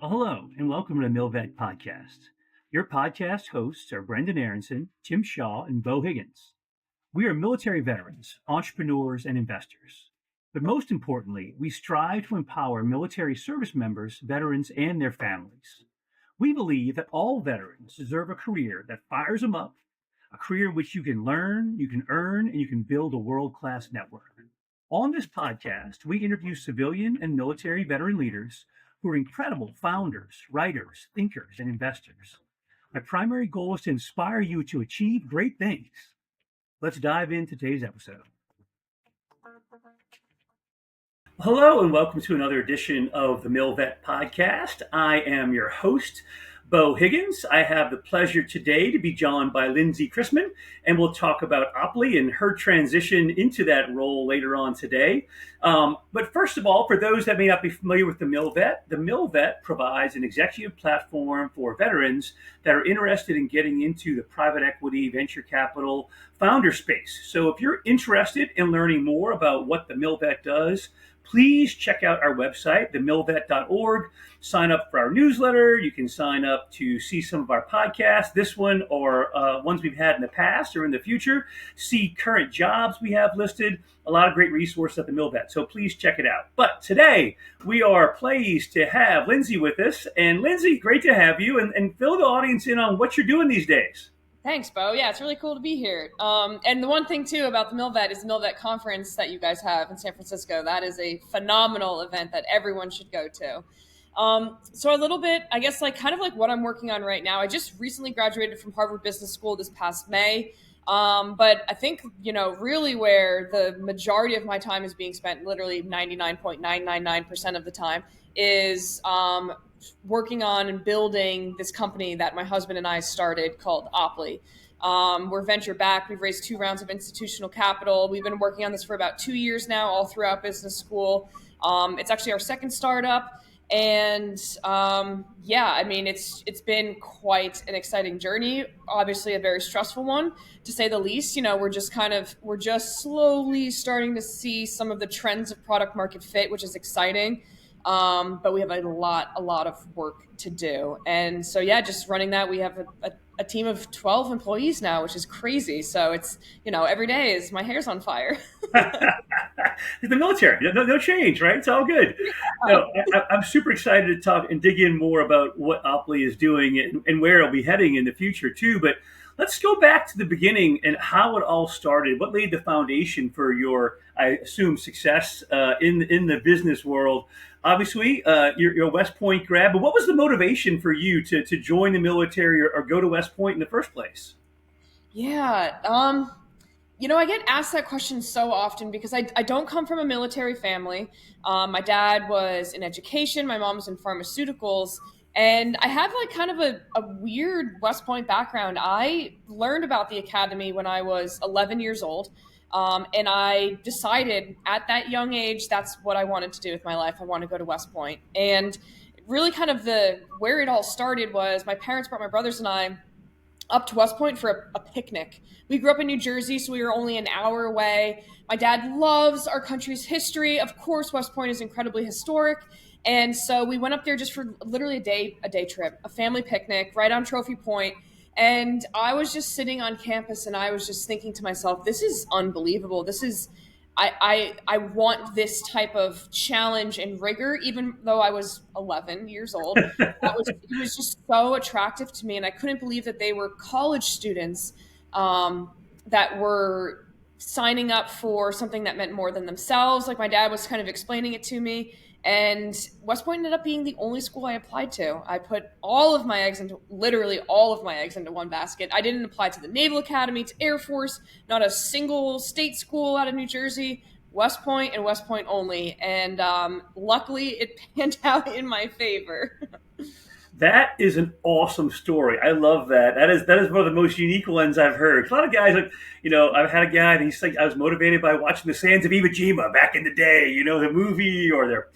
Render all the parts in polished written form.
Well, hello, and welcome to the MilVet Podcast. Your podcast hosts are Brendan Aronson, Tim Shaw, and Beau Higgins. We are military veterans, entrepreneurs, and investors. But most importantly, we strive to empower military service members, veterans, and their families. We believe that all veterans deserve a career that fires them up, a career in which you can learn, you can earn, and you can build a world-class network. On this podcast, we interview civilian and military veteran leaders who are incredible founders, writers, thinkers, and investors. My primary goal is to inspire you to achieve great things. Let's dive into today's episode. Hello, and welcome to another edition of the MilVet Podcast. I am your host, Beau Higgins. I have the pleasure today to be joined by Lindsey Chrismon, and we'll talk about Oply and her transition into that role later on today. But first of all, for those that may not be familiar with the MilVet provides an executive platform for veterans that are interested in getting into the private equity, venture capital, founder space. So if you're interested in learning more about what the MilVet does, please check out our website, TheMilVet.org. Sign up for our newsletter. You can sign up to see some of our podcasts, this one or ones we've had in the past or in the future. See current jobs we have listed. A lot of great resources at the MilVet, so please check it out. But today, we are pleased to have Lindsey with us. And Lindsey, great to have you, and fill the audience in on what you're doing these days. Thanks, Beau. Yeah, it's really cool to be here. And the one thing, too, about the MilVet is the MilVet conference that you guys have in San Francisco. That is a phenomenal event that everyone should go to. So a little bit, I guess, kind of what I'm working on right now. I just recently graduated from Harvard Business School this past May. But I think, really where the majority of my time is being spent, literally 99.999% of the time, is working on and building this company that my husband and I started called Oply. We're venture backed. We've raised 2 rounds of institutional capital. We've been working on this for about 2 years now, all throughout business school. It's actually our second startup. And it's been quite an exciting journey. Obviously a very stressful one, to say the least. We're just slowly starting to see some of the trends of product market fit, which is exciting. But we have a lot of work to do. And so, just running that, we have a team of 12 employees now, which is crazy. So it's, every day is my hair's on fire. The military, no change, right? It's all good. I'm super excited to talk and dig in more about what Oply is doing and where it'll be heading in the future too. But let's go back to the beginning and how it all started. What laid the foundation for your, I assume, success in the business world? Obviously, you're a West Point grad, but what was the motivation for you to join the military or go to West Point in the first place? Yeah, I get asked that question so often because I don't come from a military family. My dad was in education, my mom was in pharmaceuticals, and I have kind of a weird West Point background. I learned about the academy when I was 11 years old. And I decided at that young age, that's what I wanted to do with my life. I wanted to go to West Point. And really kind of where it all started was my parents brought my brothers and I up to West Point for a picnic. We grew up in New Jersey, so we were only an hour away. My dad loves our country's history. Of course, West Point is incredibly historic. And so we went up there just for literally a day trip, a family picnic right on Trophy Point. And I was just sitting on campus and I was just thinking to myself, this is unbelievable. I want this type of challenge and rigor, even though I was 11 years old. It was just so attractive to me. And I couldn't believe that they were college students that were signing up for something that meant more than themselves. Like my dad was kind of explaining it to me. And West Point ended up being the only school I applied to. I put literally all of my eggs into one basket. I didn't apply to the Naval Academy, to Air Force, not a single state school out of New Jersey, West Point and West Point only. And luckily it panned out in my favor. That is an awesome story. I love that. That is one of the most unique ones I've heard. A lot of guys, I've had a guy and he's like, I was motivated by watching The Sands of Iwo Jima back in the day, the movie, or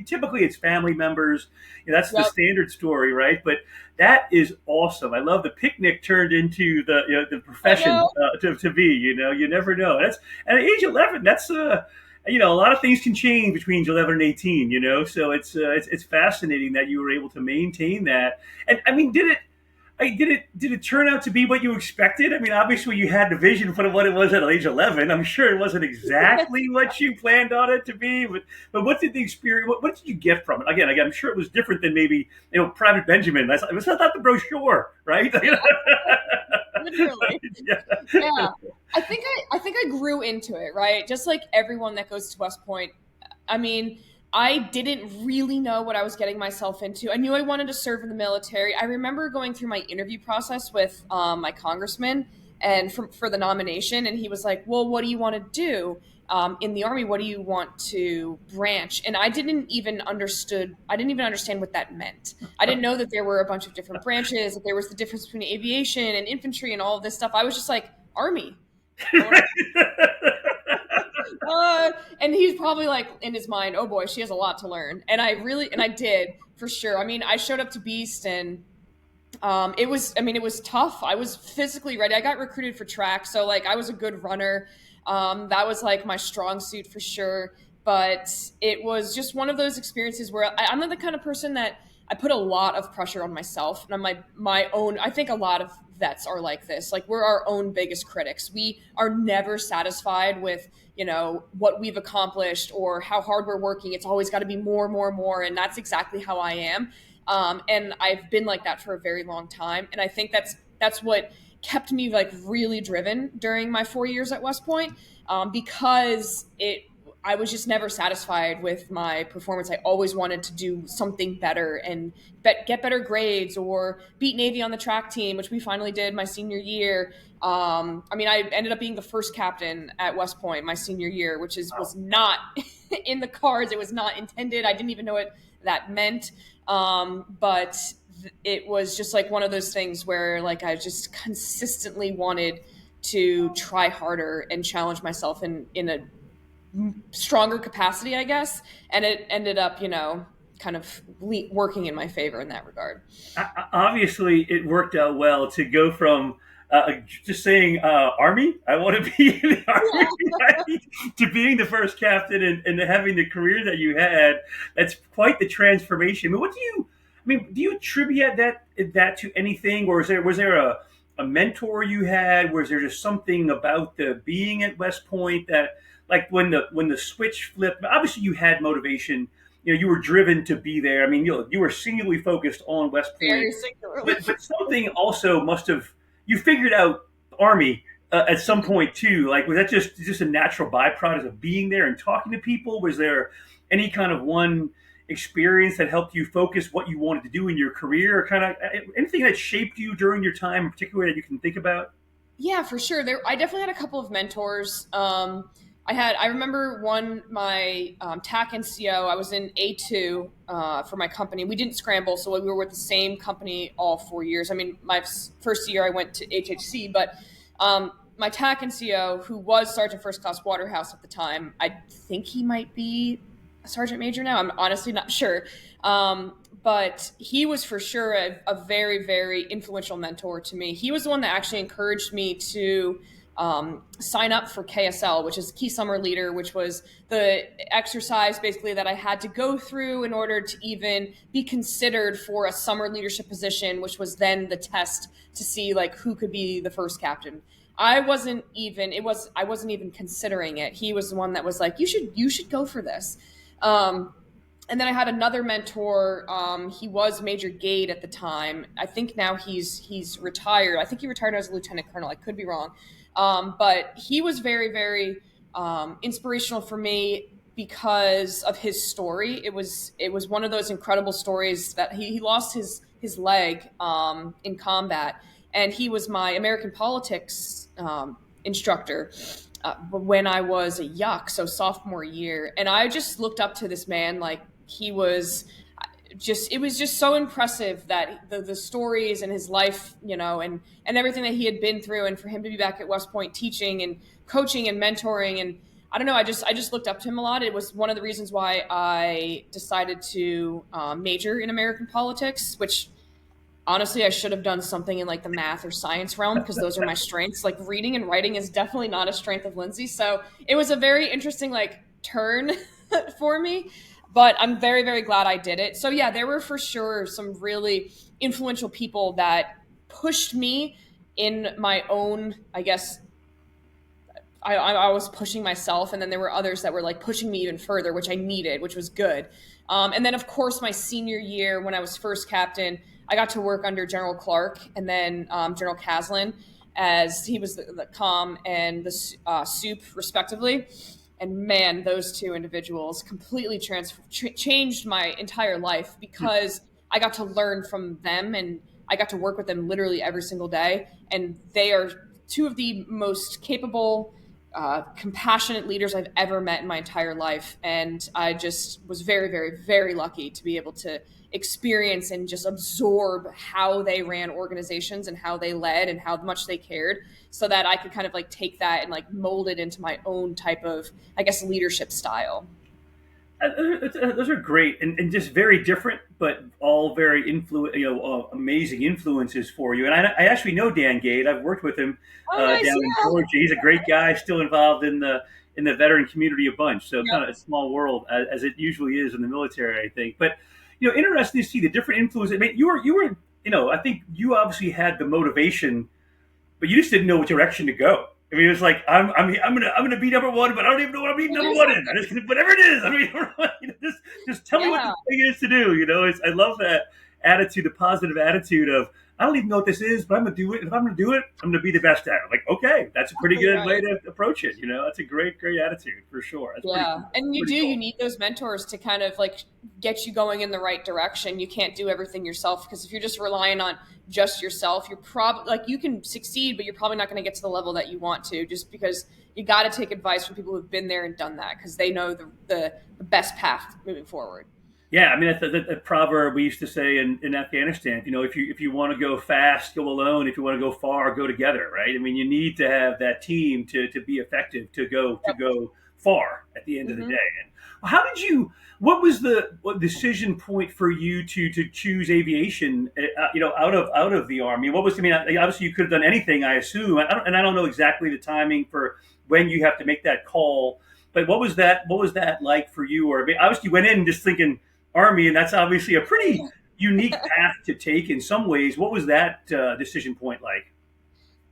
typically it's family members. That's the standard story, right? But that is awesome. I love the picnic turned into the profession to be. You never know. And at age 11, that's a lot of things can change between 11 and 18. So it's fascinating that you were able to maintain that. And I mean, did it turn out to be what you expected? I mean, obviously you had the vision for what it was at age 11. I'm sure it wasn't exactly what you planned on it to be, but what did the experience? What did you get from it? Again, I'm sure it was different than maybe Private Benjamin. That's not the brochure, right? Literally. Yeah. Yeah. I think I grew into it, right? Just like everyone that goes to West Point. I mean, I didn't really know what I was getting myself into. I knew I wanted to serve in the military. I remember going through my interview process with my congressman and for the nomination, and he was like, "Well, what do you want to do in the Army? What do you want to branch?" And I didn't even understand what that meant. I didn't know that there were a bunch of different branches, that there was the difference between aviation and infantry and all of this stuff. I was just like, Army. And he's probably like in his mind, oh boy, she has a lot to learn. And I did for sure. I mean, I showed up to Beast and it was tough. I was physically ready. I got recruited for track. So like I was a good runner. That was like my strong suit for sure. But it was just one of those experiences where I'm not the kind of person that I put a lot of pressure on myself, and I'm my own. I think a lot of vets are like this. Like we're our own biggest critics. We are never satisfied with what we've accomplished or how hard we're working. It's always got to be more, more, more, and that's exactly how I am. And I've been like that for a very long time, and I think that's what kept me like really driven during my 4 years at West Point, because I was just never satisfied with my performance. I always wanted to do something better and get better grades or beat Navy on the track team, which we finally did my senior year. I ended up being the first captain at West Point my senior year, which was not in the cards. It was not intended. I didn't even know what that meant. But it was just like one of those things where like I just consistently wanted to try harder and challenge myself in a stronger capacity, I guess. And it ended up, kind of working in my favor in that regard. Obviously, it worked out well to go from just saying Army, I want to be in the Army, right? To being the first captain and having the career that you had. That's quite the transformation. Do you attribute that to anything, or was there a mentor you had? Was there just something about the being at West Point that, like, when the switch flipped? Obviously, you had motivation. You were driven to be there. I mean, you were singularly focused on West Point, Very singularly. but something also must have, you figured out Army at some point too. Like, was that just a natural byproduct of being there and talking to people? Was there any kind of one experience that helped you focus what you wanted to do in your career, or kind of anything that shaped you during your time in particular that you can think about? Yeah, for sure. I definitely had a couple of mentors. I remember my TAC NCO. I was in A2 for my company. We didn't scramble, so we were with the same company all 4 years. I mean, my first year I went to HHC, but my TAC NCO, who was Sergeant First Class Waterhouse at the time, I think he might be a Sergeant Major now. I'm honestly not sure. But he was for sure a very, very influential mentor to me. He was the one that actually encouraged me to sign up for KSL, which is Key Summer Leader, which was the exercise basically that I had to go through in order to even be considered for a summer leadership position, which was then the test to see like who could be the first captain. I wasn't even considering it. He was the one that was like, you should go for this. And then I had another mentor. He was Major Gade at the time. I think now he's retired. I think he retired as a lieutenant colonel. I could be wrong. But he was very, very inspirational for me because of his story. It was one of those incredible stories that he lost his leg in combat, and he was my American politics instructor when I was a yuck, so sophomore year. And I just looked up to this man like he was it was just so impressive that the stories and his life, and everything that he had been through, and for him to be back at West Point teaching and coaching and mentoring. And I don't know, I just looked up to him a lot. It was one of the reasons why I decided to major in American politics, which honestly, I should have done something in like the math or science realm, because those are my strengths. Like reading and writing is definitely not a strength of Lindsey. So it was a very interesting, like, turn for me, but I'm very, very glad I did it. So yeah, there were for sure some really influential people that pushed me in my own, I guess, I was pushing myself, and then there were others that were like pushing me even further, which I needed, which was good. And then, of course, my senior year when I was first captain, I got to work under General Clark and then General Caslin, as he was the comm and the soup, respectively. And man, those two individuals completely changed my entire life because I got to learn from them and I got to work with them literally every single day. And they are two of the most capable, compassionate leaders I've ever met in my entire life. And I just was very, very, very lucky to be able to experience and just absorb how they ran organizations and how they led and how much they cared, so that I could kind of like take that and like mold it into my own type of, I guess, leadership style. Those are great and just very different, but all very amazing influences for you. And I actually know Dan Gade. I've worked with him Oh, nice. down in Yeah. Georgia. He's a great guy, still involved in the veteran community a bunch. So kind of Yep. a small world as it usually is in the military, I think. But interesting to see the different influences. I mean, you were I think you obviously had the motivation, but you just didn't know what direction to go. I mean, it was like I'm gonna be number one, but I don't even know what I'm being number one in. I just whatever it is. I mean, just tell me what the Yeah. thing is to do. I love that attitude, the positive attitude of I don't even know what this is, but I'm gonna do it. And if I'm gonna do it, I'm gonna be the best at it. Like, okay, that's a pretty good way Right. to approach it. That's a great attitude for sure. That's pretty Yeah. cool. And Pretty you cool. need those mentors to kind of like get you going in the right direction. You can't do everything yourself, because if you're just relying on just yourself, you're probably like, you can succeed, but you're probably not going to get to the level that you want to, just because you got to take advice from people who've been there and done that, because they know the best path moving forward. Yeah, I mean that's a proverb we used to say in Afghanistan. If you want to go fast, go alone. If you want to go far, go together. Right? I mean, you need to have that team to be effective to go far at the end of the day. Hmm. And how did you? What was the decision point for you to choose aviation? Out of the army. What was? I mean, obviously you could have done anything. I assume, and I don't know exactly the timing for when you have to make that call. But what was that? What was that like for you? Or I mean, obviously you went in just thinking Army, and that's obviously a pretty unique path to take in some ways. What was that decision point like?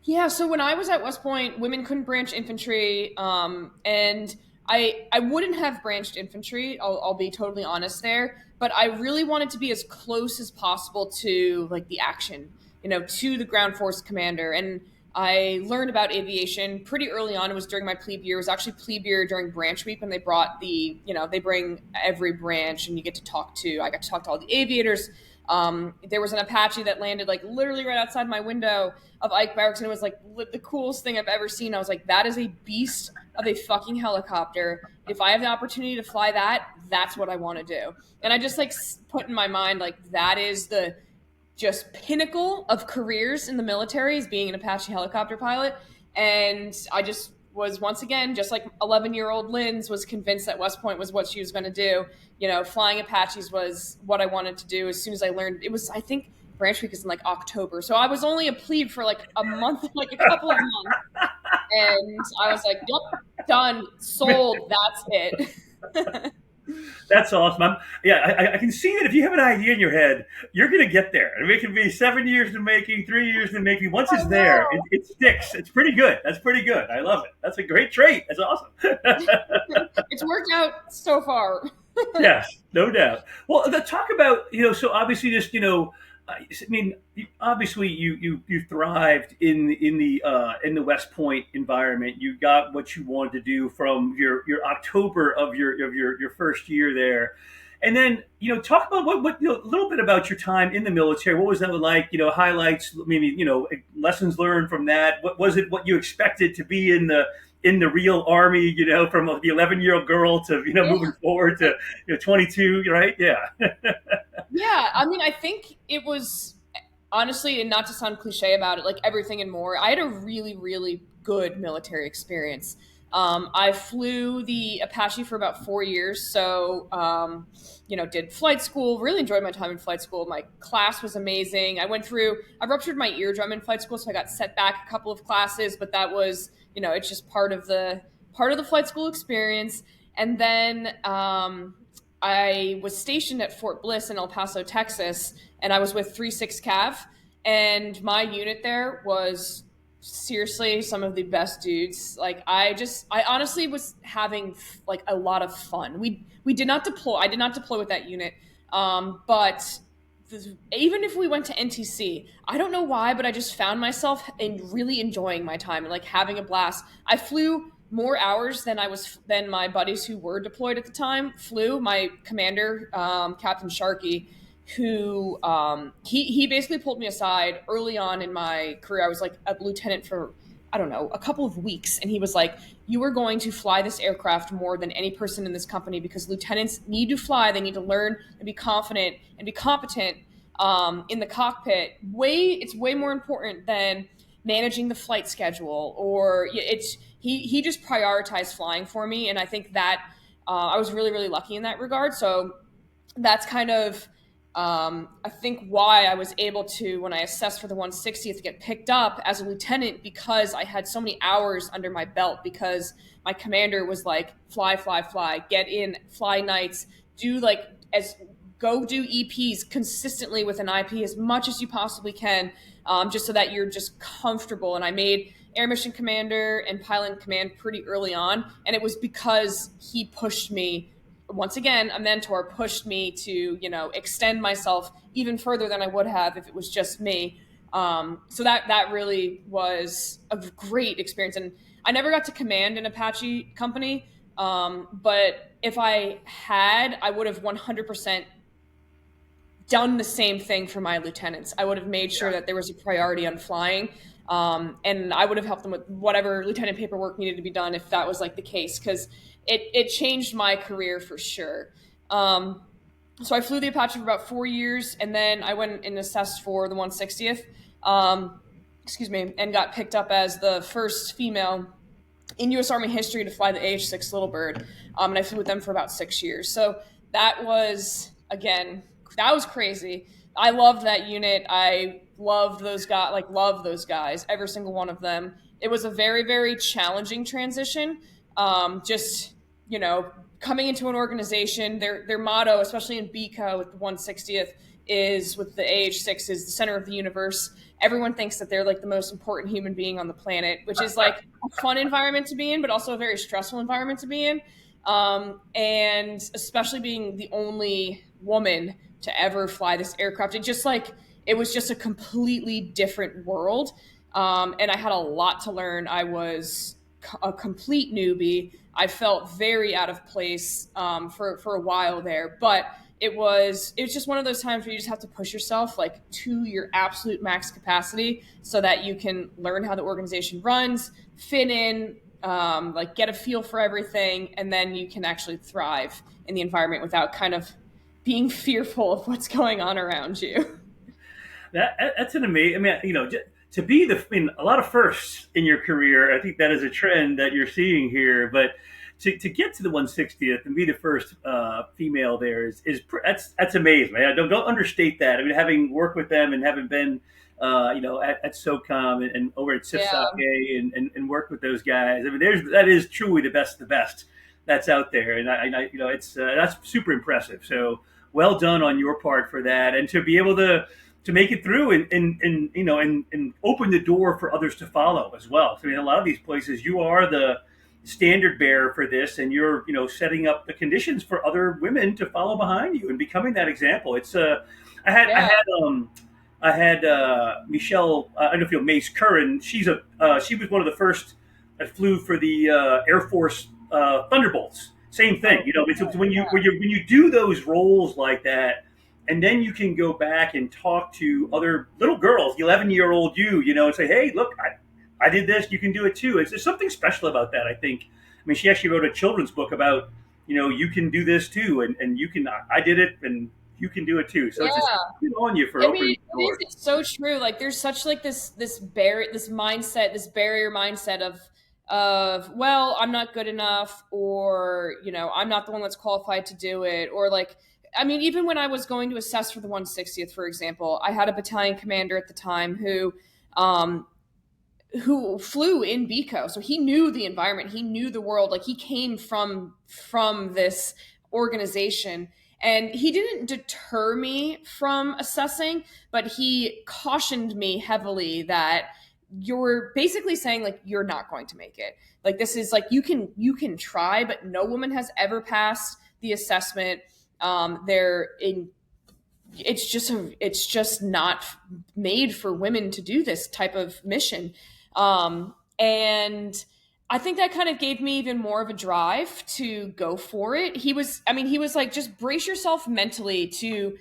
Yeah, so when I was at West Point, women couldn't branch infantry, and I wouldn't have branched infantry. I'll be totally honest there, but I really wanted to be as close as possible to like the action, to the ground force commander. And I learned about aviation pretty early on. It was during my plebe year. It was actually plebe year during branch week when they brought they bring every branch and you get to talk to. I got to talk to all the aviators. There was an Apache that landed like literally right outside my window of Ike Barracks, and it was like the coolest thing I've ever seen. I was like, that is a beast of a fucking helicopter. If I have the opportunity to fly that, that's what I want to do. And I just like put in my mind, like, that is the just pinnacle of careers in the military, is being an Apache helicopter pilot. And I just was, once again, just like 11-year-old Linz was convinced that West Point was what she was going to do. Flying Apaches was what I wanted to do. As soon as I learned, it was, I think branch week is in like October. So I was only a plebe for like a month, like a couple of months. And I was like, yep, done, sold, that's it. That's awesome. I can see that if you have an idea in your head, you're going to get there. I mean, it can be 7 years in the making, 3 years in the making. Once I it's there, know. it sticks. It's pretty good. That's pretty good. I love it. That's a great trait. That's awesome. It's worked out so far. Yes, no doubt. Well, talk about so obviously just I mean, obviously you thrived in the West Point environment. You got what you wanted to do from your October of your first year there, and then talk about what a little bit about your time in the military. What was that like? Highlights, maybe lessons learned from that. What was it? What you expected to be in the real army? From the 11-year-old girl to moving forward to 22, right? Yeah. Yeah, I mean, I think it was, honestly, and not to sound cliche about it, like everything and more. I had a really, really good military experience. I flew the Apache for about 4 years, so did flight school. Really enjoyed my time in flight school. My class was amazing. I ruptured my eardrum in flight school, so I got set back a couple of classes, but that was, it's just part of the flight school experience. And then I was stationed at Fort Bliss in El Paso, Texas, and I was with 36 Cav. And my unit there was seriously some of the best dudes. Like I honestly was having like a lot of fun. We did not deploy. I did not deploy with that unit, but even if we went to NTC, I don't know why, but I just found myself in really enjoying my time and like having a blast. I flew more hours than my buddies who were deployed at the time flew. My commander, Captain Sharkey, who he basically pulled me aside early on in my career. I was like a lieutenant for, I don't know, a couple of weeks, and he was like, "You are going to fly this aircraft more than any person in this company because lieutenants need to fly. They need to learn and be confident and be competent in the cockpit. It's way more important than managing the flight schedule, or it's he just prioritized flying for me, and I think that I was really really lucky in that regard. So that's kind of I think why I was able to, when I assessed for the 160th, get picked up as a lieutenant, because I had so many hours under my belt, because my commander was like, fly, fly, fly, get in, fly nights, do like as go do EPs consistently with an IP as much as you possibly can, just so that you're just comfortable. And I made air mission commander and pilot in command pretty early on, and it was because he pushed me. Once again, a mentor pushed me to, extend myself even further than I would have if it was just me. So that really was a great experience. And I never got to command an Apache company, but if I had, I would have 100% done the same thing for my lieutenants. I would have made sure that there was a priority on flying. And I would have helped them with whatever lieutenant paperwork needed to be done if that was like the case, because it changed my career for sure. So I flew the Apache for about 4 years, and then I went and assessed for the 160th, and got picked up as the first female in U.S. Army history to fly the AH-6 Little Bird, and I flew with them for about 6 years. So that was, again, that was crazy. I loved that unit. I loved those guys, like loved those guys, every single one of them. It was a very, very challenging transition. Just, coming into an organization, their motto, especially in BCO with the 160th, is with the AH-6 is the center of the universe. Everyone thinks that they're like the most important human being on the planet, which is like a fun environment to be in, but also a very stressful environment to be in. And especially being the only woman to ever fly this aircraft, it was just a completely different world. And I had a lot to learn. I was a complete newbie. I felt very out of place for a while there, but it was just one of those times where you just have to push yourself like to your absolute max capacity so that you can learn how the organization runs, fit in, like get a feel for everything, and then you can actually thrive in the environment without kind of being fearful of what's going on around you. That's an amazing. I mean, to be a lot of firsts in your career. I think that is a trend that you're seeing here. But to get to the 160th and be the first female there that's amazing. Man. Don't understate that. I mean, having worked with them and having been at SOCOM and over at Yeah. CIFSOC and worked with those guys. I mean, that is truly the best of the best that's out there, and I it's that's super impressive. So well done on your part for that, and to be able to make it through and open the door for others to follow as well. So, I mean, a lot of these places, you are the standard bearer for this, and you're setting up the conditions for other women to follow behind you and becoming that example. It's Yeah. I had Michelle. I don't know if you know Mace Curran. She was one of the first that flew for the Air Force Thunderbolts. Same thing, Oh, It's when you do those roles like that, and then you can go back and talk to other little girls, 11-year-old and say, hey, look, I did this, you can do it too. There's something special about that, I think. I mean, she actually wrote a children's book about, you can do this too, and you can, I did it, and you can do it too. So it's just yeah. good on you for I opening mean, the it is. door. It's so true. Like, there's such like this mindset, this barrier mindset of well, I'm not good enough, or I'm not the one that's qualified to do it, or like, I mean, even when I was going to assess for the 160th, for example, I had a battalion commander at the time who, um, who flew in BCO. So he knew the environment, he knew the world. Like he came from this organization, and he didn't deter me from assessing, but he cautioned me heavily that you're basically saying like you're not going to make it. Like this is like you can try, but no woman has ever passed the assessment. They're in it's just not made for women to do this type of mission. And I think that kind of gave me even more of a drive to go for it. He was like, just brace yourself mentally to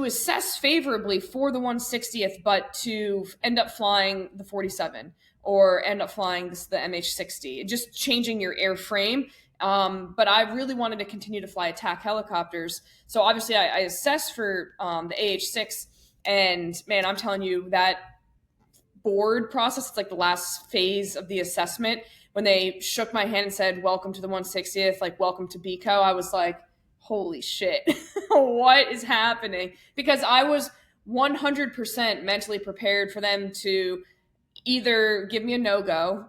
assess favorably for the 160th, but to end up flying the 47 or end up flying the MH60, just changing your airframe. But I really wanted to continue to fly attack helicopters. So obviously I assessed for the AH6, and man, I'm telling you, that board process, it's like the last phase of the assessment. When they shook my hand and said, welcome to the 160th, like welcome to BCO, I was like, holy shit, what is happening? Because I was 100% mentally prepared for them to either give me a no-go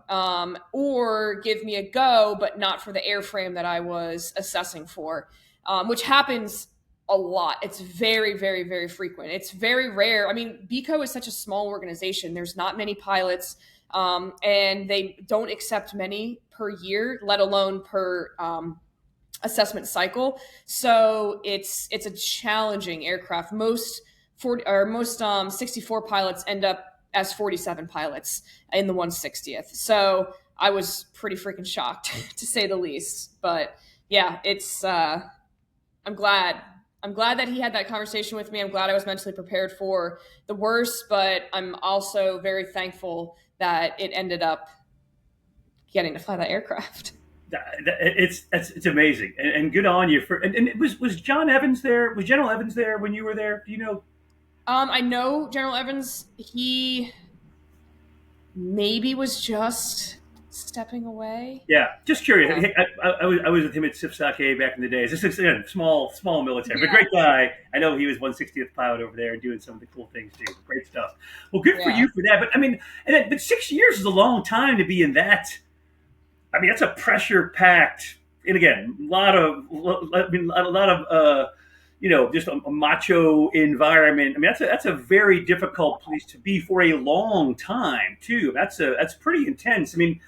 or give me a go, but not for the airframe that I was assessing for, which happens a lot. It's very, very, very frequent. It's very rare. I mean, BCO is such a small organization. There's not many pilots, and they don't accept many per year, let alone per assessment cycle. So it's a challenging aircraft. Most 64 pilots end up as 47 pilots in the 160th. So I was pretty freaking shocked to say the least. But yeah, I'm glad. I'm glad that he had that conversation with me. I'm glad I was mentally prepared for the worst, but I'm also very thankful that it ended up getting to fly that aircraft. It's amazing, and good on you for. And was John Evans there? Was General Evans there when you were there? Do you know? I know General Evans. He maybe was just stepping away. Yeah, just curious. Yeah. I was with him at Sipsake back in the days. This is again, small military, but Yeah. great guy. I know he was 160th pilot over there and doing some of the cool things too. Great stuff. Well, good for Yeah. you for that. But I mean, but 6 years is a long time to be in that. I mean, that's a pressure packed, and again, a lot of just a macho environment. I mean, that's a very difficult place to be for a long time too. That's pretty intense. I mean,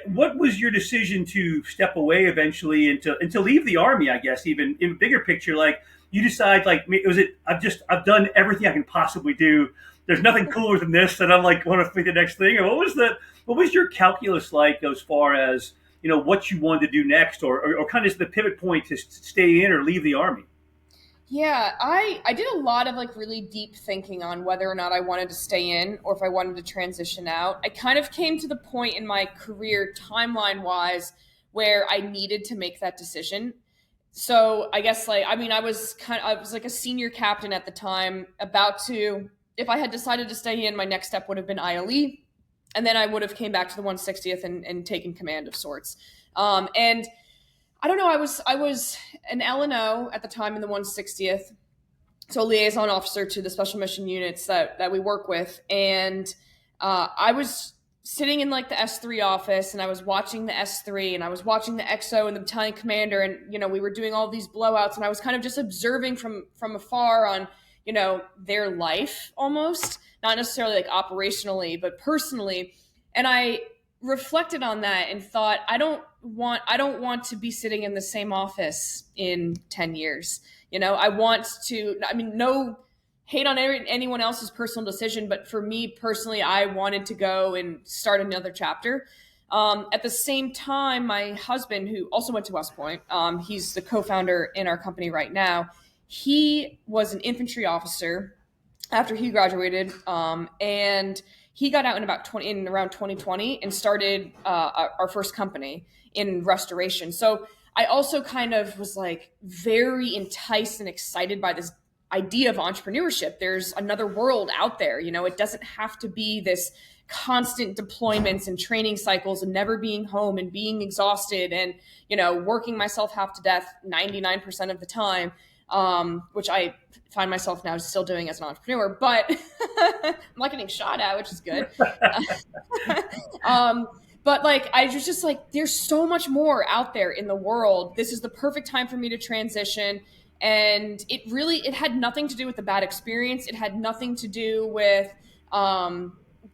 what was your decision to step away eventually and to leave the army? I guess even in bigger picture, like you decide, like I've done everything I can possibly do. There's nothing cooler than this, and I'm like want to think the next thing. Or what was your calculus like as far as what you wanted to do next, or kind of the pivot point to stay in or leave the army? Yeah, I did a lot of like really deep thinking on whether or not I wanted to stay in or if I wanted to transition out. I kind of came to the point in my career timeline wise where I needed to make that decision. So I guess I was like a senior captain at the time, about to, if I had decided to stay in, my next step would have been ILE, and then I would have came back to the 160th and taken command of sorts. And I don't know. I was an LNO at the time in the 160th, so a liaison officer to the special mission units that we work with, and I was sitting in like the S3 office, and I was watching the S3, and I was watching the XO and the battalion commander, and we were doing all these blowouts, and I was kind of just observing from afar on their life, almost not necessarily like operationally, but personally, and I reflected on that and thought, I don't want to be sitting in the same office in 10 years. I want to, no hate on anyone else's personal decision, but for me personally, I wanted to go and start another chapter. At the same time, my husband, who also went to West Point, he's the co-founder in our company right now. He was an infantry officer after he graduated, and he got out in around 2020 and started our first company in restoration. So I also kind of was like very enticed and excited by this idea of entrepreneurship. There's another world out there. It doesn't have to be this constant deployments and training cycles and never being home and being exhausted and working myself half to death 99% of the time. which I find myself now still doing as an entrepreneur, but I'm not getting shot at, which is good. um, but like, I was just like, there's so much more out there in the world. This is the perfect time for me to transition. And it had nothing to do with the bad experience. It had nothing to do with,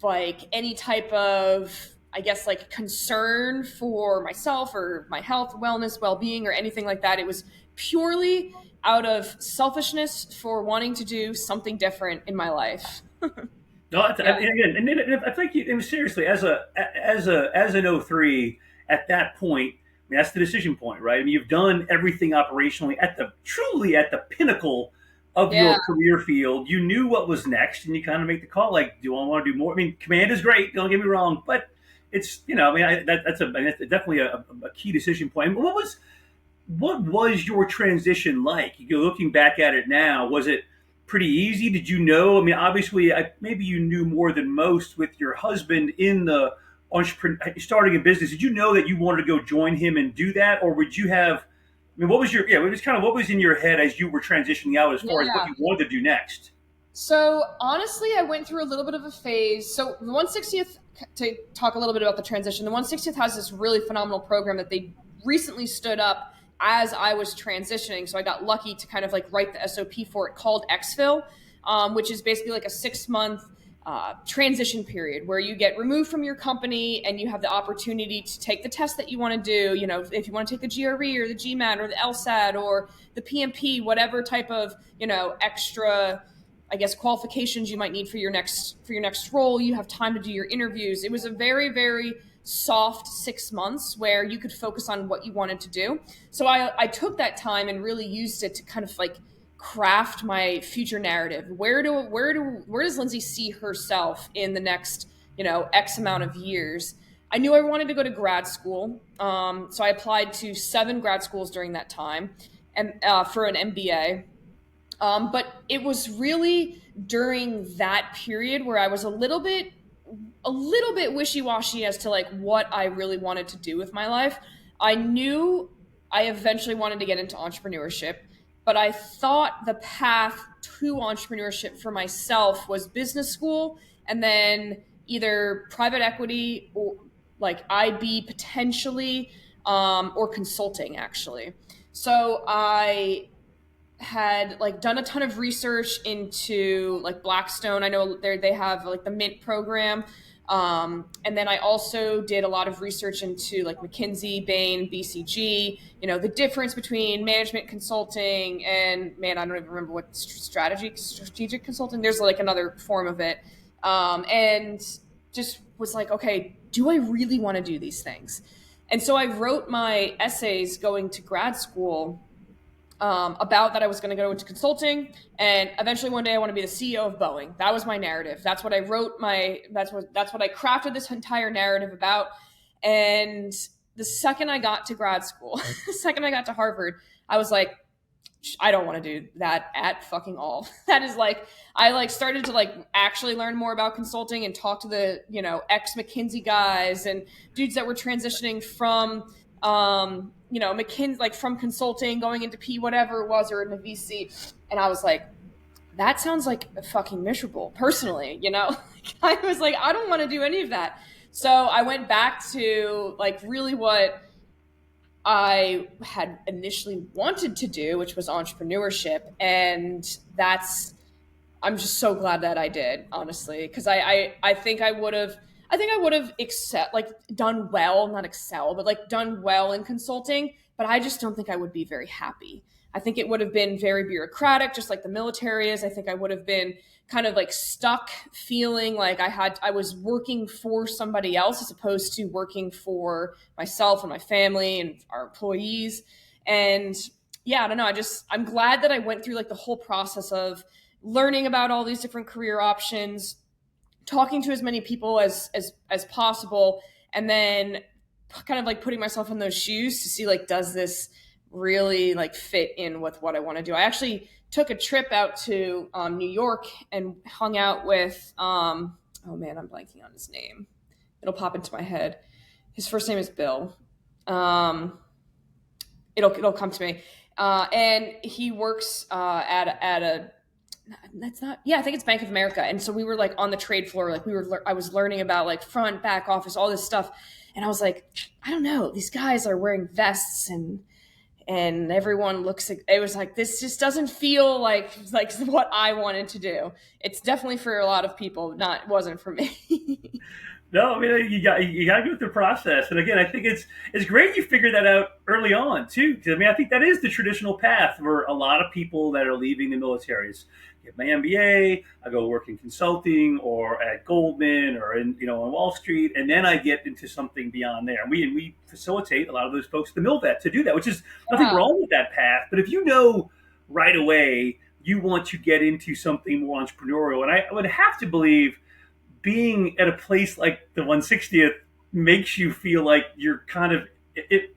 like any type of, I guess, like concern for myself or my health, wellness, well-being, or anything like that. It was purely out of selfishness for wanting to do something different in my life. No, Yeah. again, and then I think you, and seriously, as an O3 at that point, I mean, that's the decision point, right? I mean, you've done everything operationally at the truly at the pinnacle of Yeah. your career field. You knew what was next, and you kind of make the call, like, do I want to do more? I mean, command is great. Don't get me wrong, but it's I mean, that's definitely a key decision point. But what was your transition like? You're looking back at it now. Was it pretty easy? Did you know? I mean, obviously, maybe you knew more than most with your husband in the entrepreneur starting a business. Did you know that you wanted to go join him and do that, or would you have? I mean, what was your It was kind of what was in your head as you were transitioning out as far as what Yeah. you wanted to do next. So honestly, I went through a little bit of a phase. So the 160th, to talk a little bit about the transition, the 160th has this really phenomenal program that they recently stood up as I was transitioning. So I got lucky to kind of like write the SOP for it, called exfil, which is basically like a 6 month transition period where you get removed from your company and you have the opportunity to take the test that you want to do. You know, if you want to take the GRE or the GMAT or the LSAT or the PMP, whatever type of, extra, I guess, qualifications you might need for your next role. You have time to do your interviews. It was a very, very soft 6 months where you could focus on what you wanted to do. So I took that time and really used it to kind of like craft my future narrative. Where does Lindsey see herself in the next, X amount of years? I knew I wanted to go to grad school, so I applied to 7 grad schools during that time, and for an MBA. But it was really during that period where I was a little bit wishy-washy as to like what I really wanted to do with my life. I knew I eventually wanted to get into entrepreneurship, but I thought the path to entrepreneurship for myself was business school and then either private equity or like IB potentially, or consulting actually. So I had like done a ton of research into like Blackstone. I know they have like the Mint program. And then I also did a lot of research into like McKinsey, Bain, BCG, the difference between management consulting and, man, I don't even remember what strategic consulting. There's like another form of it. And just was like, okay, do I really want to do these things? And so I wrote my essays going to grad school, about that I was going to go into consulting, and eventually one day I want to be the CEO of Boeing. That was my narrative. That's what I wrote. That's what I crafted this entire narrative about. And the second I got to grad school, the second I got to Harvard, I was like, I don't want to do that at fucking all. That is like, I like started to like actually learn more about consulting and talk to the, ex McKinsey guys and dudes that were transitioning from, McKinsey, like from consulting going into P, whatever it was, or in a VC. And I was like, that sounds like fucking miserable personally, I was like, I don't want to do any of that. So I went back to like really what I had initially wanted to do, which was entrepreneurship. And I'm just so glad that I did, honestly, because I think I would have like done well, not excel, but like done well in consulting, but I just don't think I would be very happy. I think it would have been very bureaucratic, just like the military is. I think I would have been kind of like stuck feeling like I was working for somebody else as opposed to working for myself and my family and our employees. And yeah, I don't know. I'm glad that I went through like the whole process of learning about all these different career options, talking to as many people as possible, and then kind of like putting myself in those shoes to see like, does this really like fit in with what I want to do. I actually took a trip out to New York and hung out with, oh man, I'm blanking on his name. It'll pop into my head. His first name is Bill. um, it'll come to me. And he works at a that's not yeah, I think it's Bank of America. And so we were like on the trade floor, like I was learning about like front, back office, all this stuff. And I was like, I don't know, these guys are wearing vests and everyone looks like, it was like, this just doesn't feel like what I wanted to do. It's definitely for a lot of people, not wasn't for me. No, I mean you got to go through the process, and again, I think it's great you figured that out early on too. Because I mean, I think that is the traditional path for a lot of people that are leaving the military. Is get my MBA, I go work in consulting or at Goldman or in on Wall Street, and then I get into something beyond there. And we facilitate a lot of those folks, the MilVet, to do that, which is nothing Yeah. wrong with that path. But if you know right away you want to get into something more entrepreneurial, and I would have to believe being at a place like the 160th makes you feel like you're kind of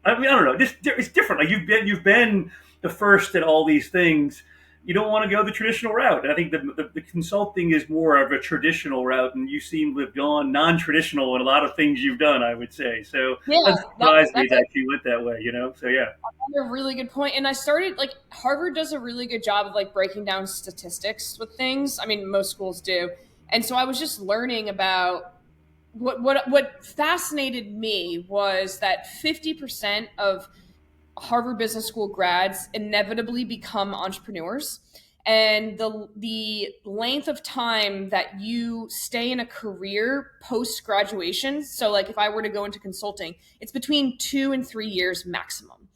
I mean, I don't know. It's different. Like you've been the first at all these things. You don't want to go the traditional route. And I think the consulting is more of a traditional route, and you seem to have gone non-traditional in a lot of things you've done. I would say so. Yeah, Doesn't surprise me that's that you went that way. So yeah. a really good point. And I started like Harvard does a really good job of like breaking down statistics with things. I mean, most schools do. And so I was just learning about what fascinated me was that 50% of Harvard Business School grads inevitably become entrepreneurs. And the length of time that you stay in a career post graduation, so like if I were to go into consulting, it's between 2 and 3 years maximum,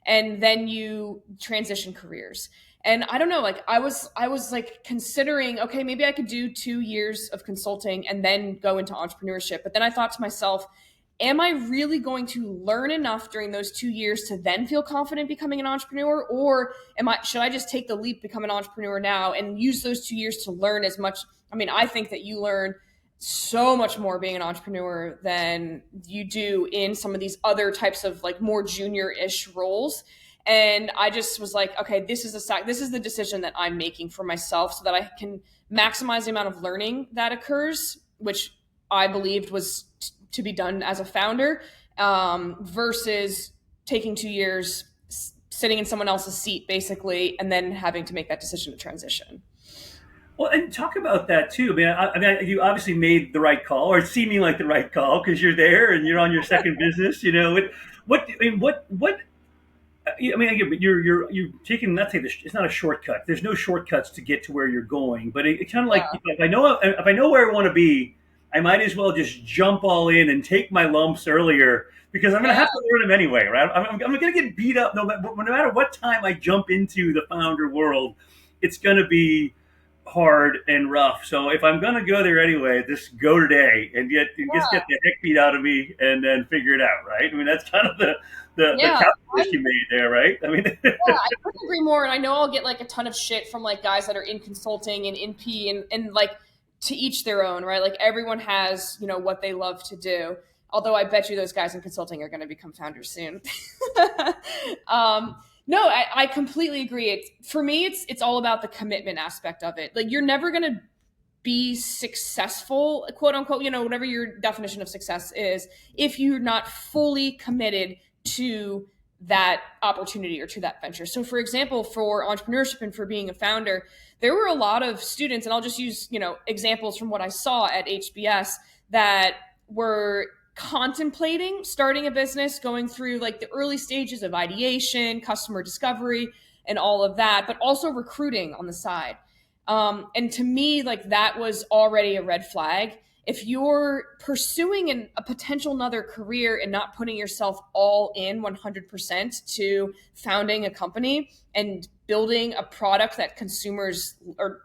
and then you transition careers. And I don't know, like I was like considering, okay, maybe I could do 2 years of consulting and then go into entrepreneurship. But then I thought to myself, am I really going to learn enough during those 2 years to then feel confident becoming an entrepreneur? Or should I just take the leap, become an entrepreneur now and use those 2 years to learn as much? I mean, I think that you learn so much more being an entrepreneur than you do in some of these other types of like more junior-ish roles. And I just was like, okay, this is the decision that I'm making for myself so that I can maximize the amount of learning that occurs, which I believed was to be done as a founder, versus taking 2 years, sitting in someone else's seat basically, and then having to make that decision to transition. Well, and talk about that too. I mean, you obviously made the right call, or it's seeming like the right call, because you're there and you're on your second business. I mean, what I mean, again, but you're taking not say this. It's not a shortcut. There's no shortcuts to get to where you're going. But it's kind of like Yeah, if I know where I want to be, I might as well just jump all in and take my lumps earlier because I'm going to yeah, have to learn them anyway, right? I'm going to get beat up no matter what time I jump into the founder world. It's going to be hard and rough. So if I'm going to go there anyway, just go today and just get yeah, the heck beat out of me and then figure it out, right? I mean, that's kind of the yeah. calculus you made there, right? I mean, Yeah, I couldn't agree more. And I know I'll get like a ton of shit from like guys that are in consulting and in P and like to each their own, right? Like everyone has, what they love to do. Although I bet you those guys in consulting are going to become founders soon. No, I completely agree. For me, it's all about the commitment aspect of it. Like you're never going to be successful, quote unquote, whatever your definition of success is, if you're not fully committed to that opportunity or to that venture. So, for example, for entrepreneurship and for being a founder, there were a lot of students, and I'll just use, examples from what I saw at HBS that were contemplating starting a business, going through like the early stages of ideation, customer discovery, and all of that, but also recruiting on the side. And to me, like that was already a red flag. If you're pursuing a potential another career and not putting yourself all in 100% to founding a company and building a product that consumers or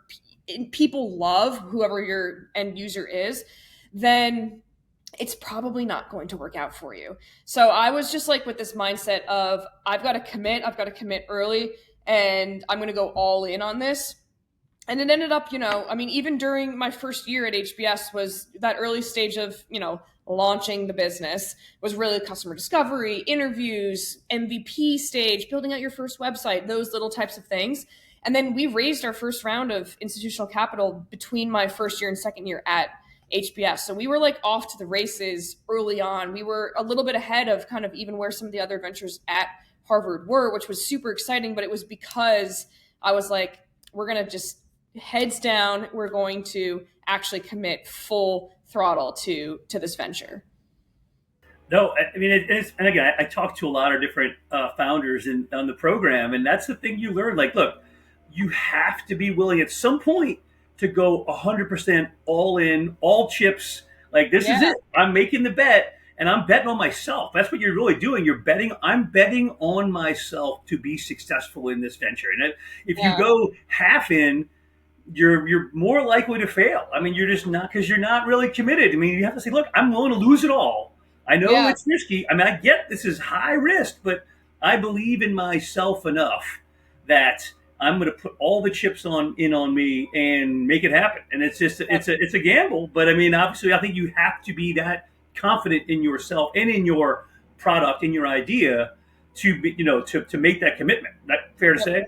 people love, whoever your end user is, then it's probably not going to work out for you. So I was just like with this mindset of I've got to commit early, and I'm going to go all in on this. And it ended up, I mean, even during my first year at HBS was that early stage of, launching the business was really customer discovery, interviews, MVP stage, building out your first website, those little types of things. And then we raised our first round of institutional capital between my first year and second year at HBS. So we were like off to the races early on. We were a little bit ahead of kind of even where some of the other ventures at Harvard were, which was super exciting. But it was because I was like, we're going to just heads down. We're going to actually commit full throttle to this venture. No, I mean, it's, and again, I talked to a lot of different founders on the program, and that's the thing you learn. Like, look, you have to be willing at some point to go 100% all in, all chips. Like, this is Yeah. it. I'm making the bet, and I'm betting on myself. That's what you're really doing. You're betting. I'm betting on myself to be successful in this venture. And if you Yeah. go half in, you're more likely to fail. I mean, you're just not, because you're not really committed. I mean, you have to say, look, I'm willing to lose it all. I know Yeah. it's risky. I mean, I get this is high risk, but I believe in myself enough that I'm going to put all the chips on me and make it happen. And it's just it's a gamble, but I mean, obviously, I think you have to be that confident in yourself and in your product, in your idea, to be to make that commitment. That fair to say?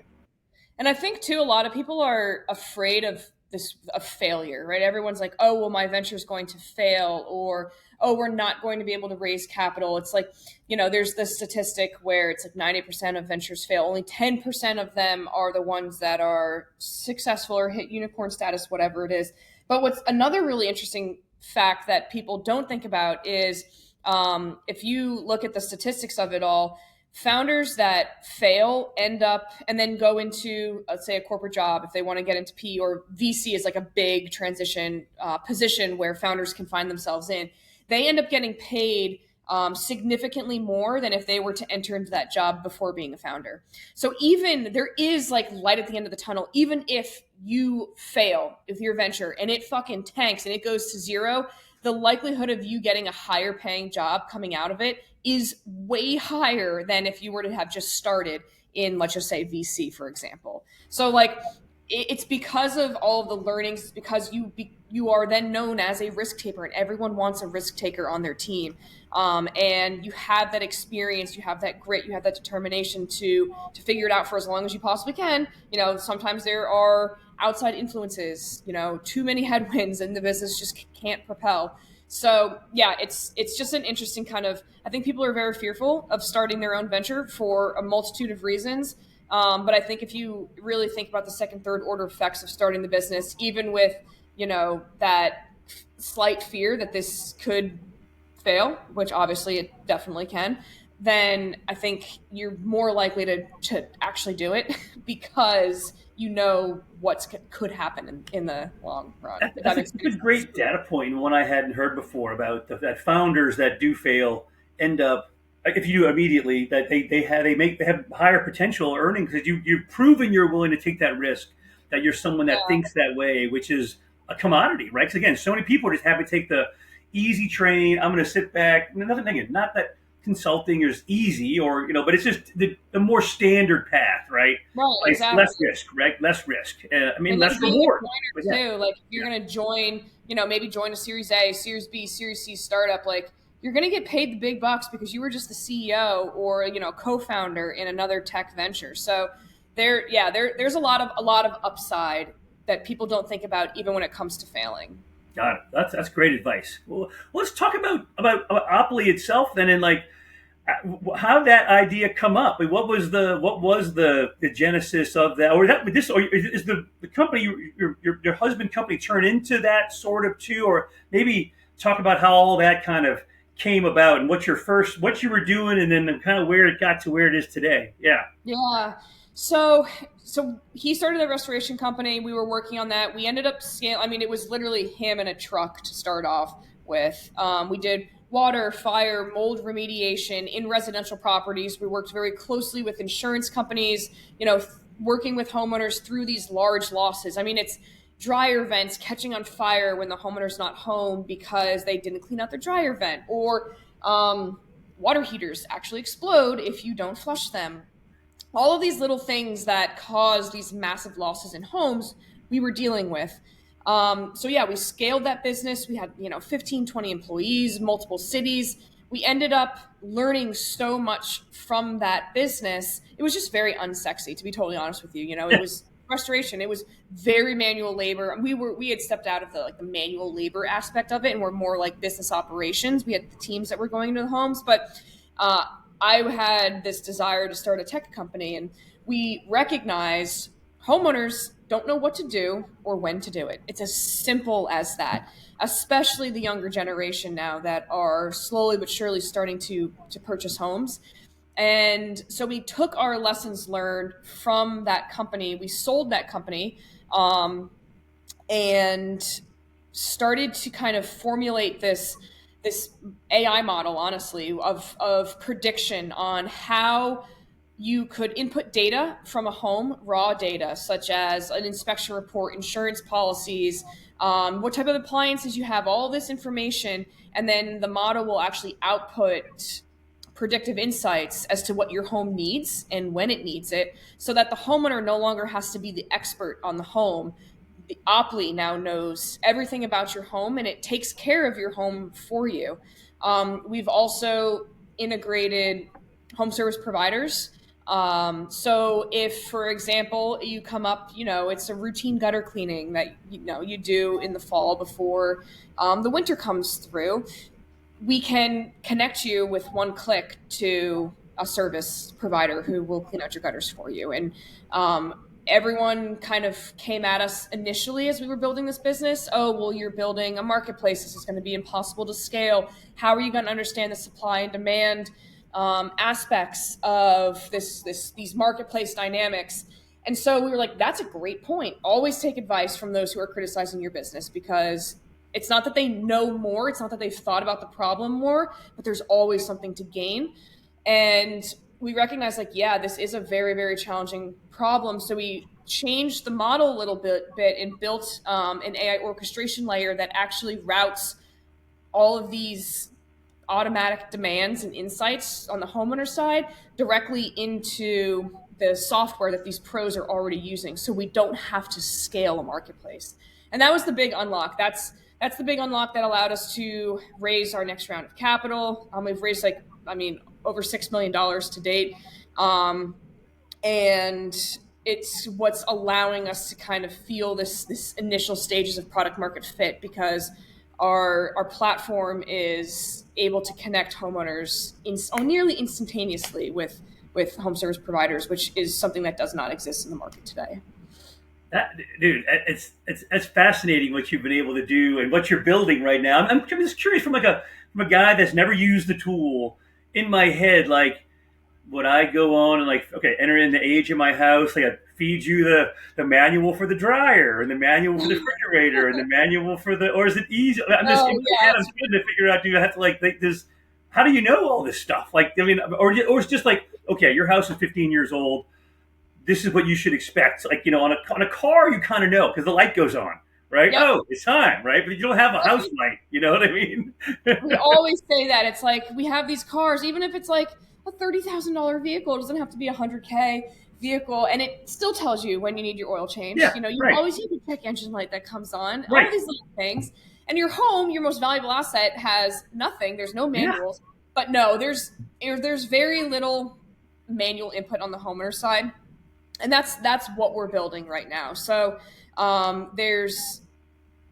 And I think too, a lot of people are afraid of this of failure, right? Everyone's like, "Oh, well, my venture is going to fail," or "Oh, we're not going to be able to raise capital." It's like, there's this statistic where it's like 90% of ventures fail. Only 10% of them are the ones that are successful or hit unicorn status, whatever it is. But what's another really interesting fact that people don't think about is if you look at the statistics of it all, founders that fail end up and then go into, let's say, a corporate job if they want to get into P, or VC is like a big transition position where founders can find themselves in. They end up getting paid significantly more than if they were to enter into that job before being a founder. So even there is like light at the end of the tunnel, even if you fail with your venture and it fucking tanks and it goes to zero, the likelihood of you getting a higher paying job coming out of it is way higher than if you were to have just started in, let's just say, VC, for example. So like it's because of all of the learnings. It's because you are then known as a risk taker, and everyone wants a risk taker on their team. And you have that experience, you have that grit, you have that determination to figure it out for as long as you possibly can. Sometimes there are outside influences, too many headwinds, and the business just can't propel. So yeah, it's just an interesting kind of. I think people are very fearful of starting their own venture for a multitude of reasons. But I think if you really think about the second, third order effects of starting the business, even with that slight fear that this could fail, which obviously it definitely can, then I think you're more likely to actually do it because you know what could happen in the long run. If that makes That's any a sense. great data point, and one I hadn't heard before about that founders that do fail end up, like, if you do immediately, that they have higher potential earnings because you've proven you're willing to take that risk, that you're someone that Yeah. thinks that way, which is a commodity, right? Because again, so many people are just happy to take the easy train. I'm going to sit back. Nothing again. Not that consulting is easy, or but it's just the more standard path, right? Right, Like less exactly. risk, right? Less risk. I mean, And then less being a reward. But yeah, joiner too, like if you're yeah. gonna join, maybe join a Series A, Series B, Series C startup, like you're gonna get paid the big bucks because you were just the CEO or co-founder in another tech venture. So there's a lot of upside that people don't think about even when it comes to failing. Got it. That's great advice. Well, let's talk about Oply itself then, and like how that idea come up. I mean, what was the genesis of that, or that this, or is the company your husband company turn into that sort of too, or maybe talk about how all that kind of came about and what you were doing, and then kind of where it got to where it is today. Yeah, Yeah. So he started a restoration company. We were working on that. We ended up scaling. I mean, it was literally him and a truck to start off with. We did water, fire, mold remediation in residential properties. We worked very closely with insurance companies, working with homeowners through these large losses. I mean, it's dryer vents catching on fire when the homeowner's not home because they didn't clean out their dryer vent, or water heaters actually explode if you don't flush them. All of these little things that cause these massive losses in homes we were dealing with. So yeah, we scaled that business. We had 15, 20 employees, multiple cities. We ended up learning so much from that business. It was just very unsexy, to be totally honest with you. It was restoration. It was very manual labor. We had stepped out of the manual labor aspect of it, and we're more like business operations. We had the teams that were going into the homes, but uh, I had this desire to start a tech company, and we recognized homeowners don't know what to do or when to do it. It's as simple as that, especially the younger generation now that are slowly but surely starting to purchase homes. And so we took our lessons learned from that company. We sold that company, and started to kind of formulate this AI model, honestly, of prediction on how you could input data from a home, raw data, such as an inspection report, insurance policies, what type of appliances you have, all this information, and then the model will actually output predictive insights as to what your home needs and when it needs it, so that the homeowner no longer has to be the expert on the home. The Oply now knows everything about your home, and it takes care of your home for you. We've also integrated home service providers. So if, for example, you come up, it's a routine gutter cleaning that you do in the fall before the winter comes through, we can connect you with one click to a service provider who will clean out your gutters for you. And everyone kind of came at us initially as we were building this business. Oh, well, you're building a marketplace. This is going to be impossible to scale. How are you going to understand the supply and demand aspects of these marketplace dynamics? And so we were like, that's a great point. Always take advice from those who are criticizing your business, because it's not that they know more, it's not that they've thought about the problem more, but there's always something to gain. And we recognize, like, yeah, this is a very, very challenging problem. So we changed the model a little bit and built an AI orchestration layer that actually routes all of these automatic demands and insights on the homeowner side directly into the software that these pros are already using, so we don't have to scale a marketplace. And that was the big unlock. That's the big unlock that allowed us to raise our next round of capital. We've raised over $6 million to date. And it's what's allowing us to kind of feel this initial stages of product market fit, because our platform is able to connect homeowners nearly instantaneously with home service providers, which is something that does not exist in the market today. That, dude, it's fascinating what you've been able to do and what you're building right now. I'm just curious, from a guy that's never used the tool. In my head, like, would I go on and, like, okay, enter in the age of my house, like, I feed you the manual for the dryer and the manual for the refrigerator and the manual for the, or is it easy? I'm just in my head, I'm trying to figure out, do I have to, like this? How do you know all this stuff? Like, I mean, or it's just like, okay, your house is 15 years old. This is what you should expect. Like, on a car, you kind of know because the light goes on, right? Yep. Oh, it's time, right? But you don't have a house light. You know what I mean? We always say that. It's like, we have these cars, even if it's like a $30,000 vehicle, it doesn't have to be a 100K vehicle, and it still tells you when you need your oil change. Yeah, You right, always need your check engine light that comes on, all right. these little things. And your home, your most valuable asset, has nothing. There's no Yeah. manuals. But no, there's very little manual input on the homeowner side. And that's what we're building right now. So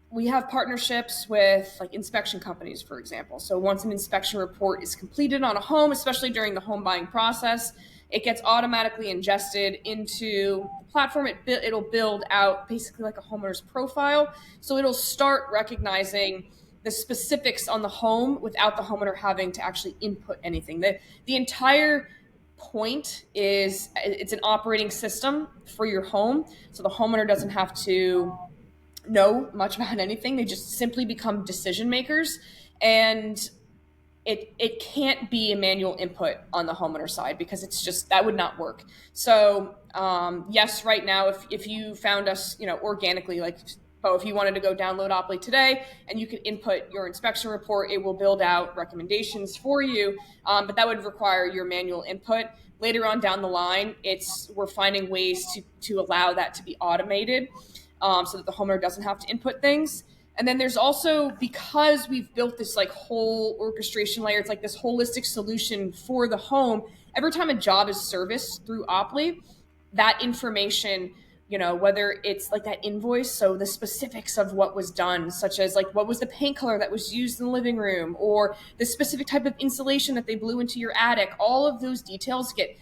we have partnerships with, like, inspection companies, for example. So once an inspection report is completed on a home, especially during the home buying process, it gets automatically ingested into the platform. It'll build out basically like a homeowner's profile. So it'll start recognizing the specifics on the home without the homeowner having to actually input anything. The entire point is, it's an operating system for your home. So the homeowner doesn't have to know much about anything. They just simply become decision makers, and it can't be a manual input on the homeowner side, because it's just, that would not work. So yes, right now, if you found us organically, like, oh, if you wanted to go download Oply today and you could input your inspection report, it will build out recommendations for you, but that would require your manual input. Later on down the line, we're finding ways to allow that to be automated, so that the homeowner doesn't have to input things. And then there's also, because we've built this, like, whole orchestration layer, it's like this holistic solution for the home. Every time a job is serviced through Oply, that information whether it's like that invoice, so the specifics of what was done, such as like what was the paint color that was used in the living room, or the specific type of insulation that they blew into your attic. All of those details get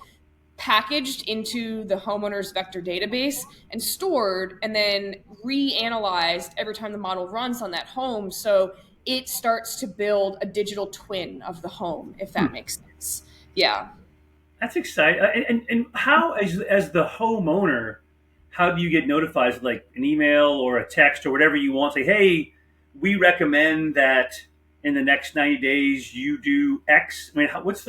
packaged into the homeowner's vector database and stored and then reanalyzed every time the model runs on that home. So it starts to build a digital twin of the home, if that makes sense. Yeah. That's exciting. And how, as the homeowner, how do you get notified? Like an email or a text or whatever you want. Say, hey, we recommend that in the next 90 days you do X. I mean, Yeah. what's